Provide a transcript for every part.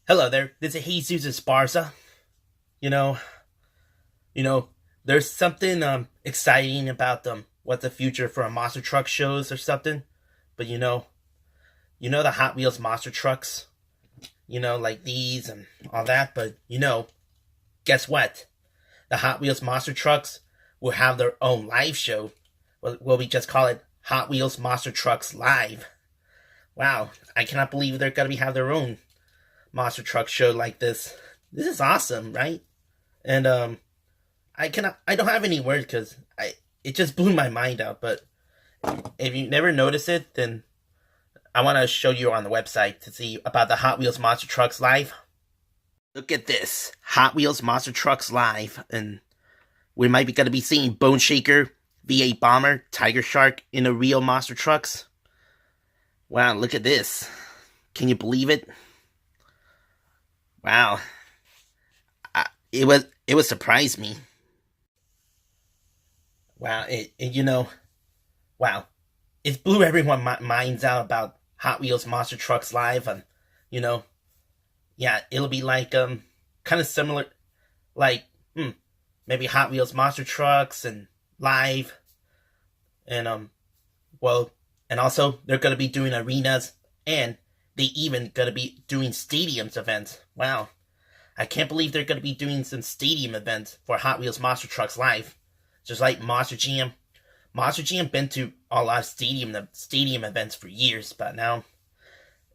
Hello there, this is Jesus Esparza. You know, you know, there's something exciting about what the future for a monster truck shows or something. But the Hot Wheels monster trucks, like these and all that. But guess what? The Hot Wheels monster trucks will have their own live show. Well, we just call it Hot Wheels Monster Trucks Live. Wow, I cannot believe they're gonna have their own monster truck show like this. This is awesome, right? And I don't have any words because I it just blew my mind out. But if you never noticed it, then I want to show you on the website to see about the Hot Wheels Monster Trucks Live. Look at this, Hot Wheels Monster Trucks Live, and we might be going to be seeing Bone Shaker, V8 Bomber, Tiger Shark in the real monster trucks. Wow, look at this. Can you believe it? Wow, it was surprised me. Wow, wow, it blew everyone's minds out about Hot Wheels Monster Trucks Live, and you know, yeah, it'll be like kind of similar, like maybe Hot Wheels Monster Trucks and Live, and well, and also they're gonna be doing arenas, and they even gonna be doing stadiums events. Wow, I can't believe they're gonna be doing some stadium events for Hot Wheels Monster Trucks Live, just like Monster Jam. Monster Jam been to a lot of stadium events for years, but now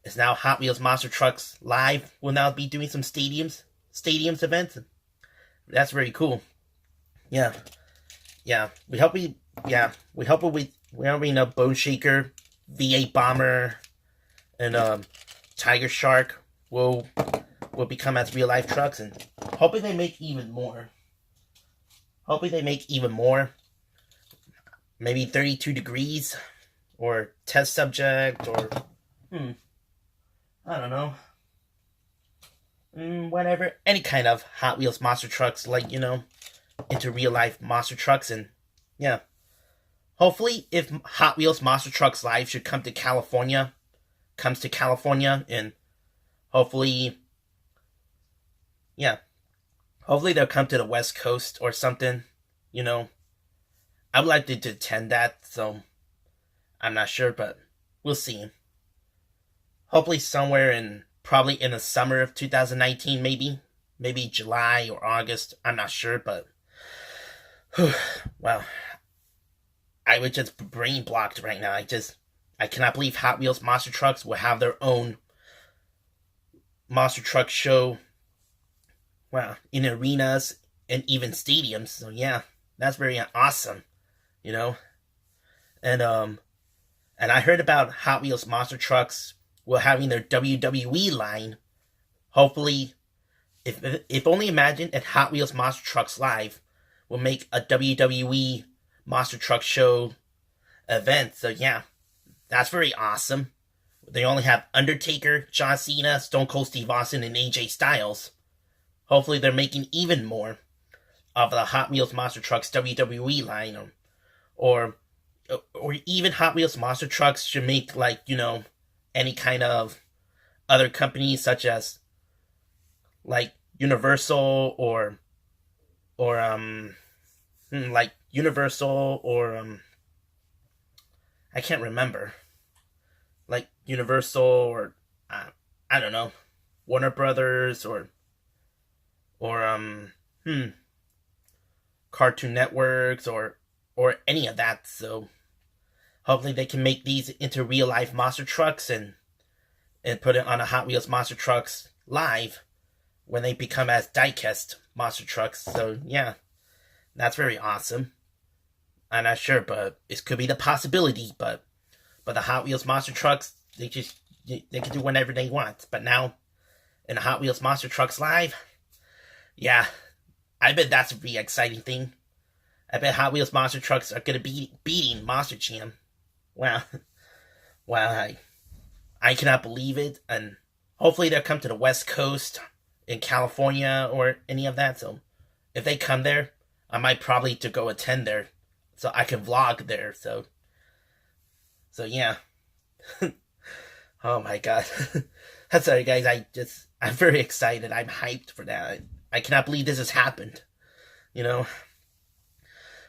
it's now Hot Wheels Monster Trucks Live will now be doing some stadiums events. That's very cool. Yeah, yeah. We hope we already know Bone Shaker, V8 Bomber, and Tiger Shark will become as real life trucks, and hoping they make even more. Hoping they make even more. Maybe 32 degrees, or test subject, or I don't know. Whatever, any kind of Hot Wheels monster trucks, like into real life monster trucks, and yeah. Hopefully, if Hot Wheels Monster Trucks Live should comes to California, and hopefully, yeah, hopefully they'll come to the West Coast or something. You know, I would like to attend that, so I'm not sure, but we'll see. Hopefully, somewhere in probably in the summer of 2019, maybe July or August. I'm not sure, but well, I was just brain blocked right now. I cannot believe Hot Wheels Monster Trucks will have their own monster truck show. Wow, in arenas and even stadiums. So yeah, that's very awesome. You know, and and I heard about Hot Wheels Monster Trucks will having their WWE line. Hopefully, if only imagine if Hot Wheels Monster Trucks Live will make a WWE Monster Truck Show event. So yeah, that's very awesome. They only have Undertaker, John Cena, Stone Cold Steve Austin, and AJ Styles. Hopefully they're making even more of the Hot Wheels Monster Trucks WWE line, or or even Hot Wheels Monster Trucks should make, like, any kind of other companies such as like Universal, or like Universal, or I can't remember, like Universal, or I don't know, Warner Brothers, or Cartoon Networks, or any of that. So hopefully they can make these into real life monster trucks, and put it on a Hot Wheels Monster Trucks Live when they become as diecast monster trucks. So yeah, that's very awesome. I'm not sure, but it could be the possibility. But the Hot Wheels Monster Trucks, they can do whatever they want. But now in the Hot Wheels Monster Trucks Live, yeah, I bet that's a really exciting thing. I bet Hot Wheels Monster Trucks are gonna be beating Monster Jam. Wow, wow, I cannot believe it, and hopefully they'll come to the West Coast in California or any of that. So if they come there, I might probably to go attend there, so I can vlog there. So yeah. Oh my god. Sorry guys, I'm very excited. I'm hyped for that. I cannot believe this has happened. You know.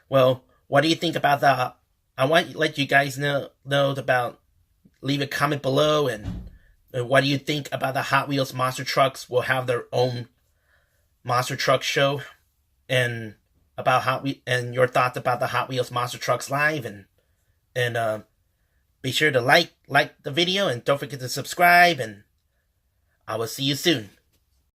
Well, what do you think about the? I want to let you guys know about. Leave a comment below, and what do you think about the Hot Wheels monster trucks? Will have their own monster truck show, and about and your thoughts about the Hot Wheels monster trucks live, and be sure to like the video, and don't forget to subscribe, and I will see you soon.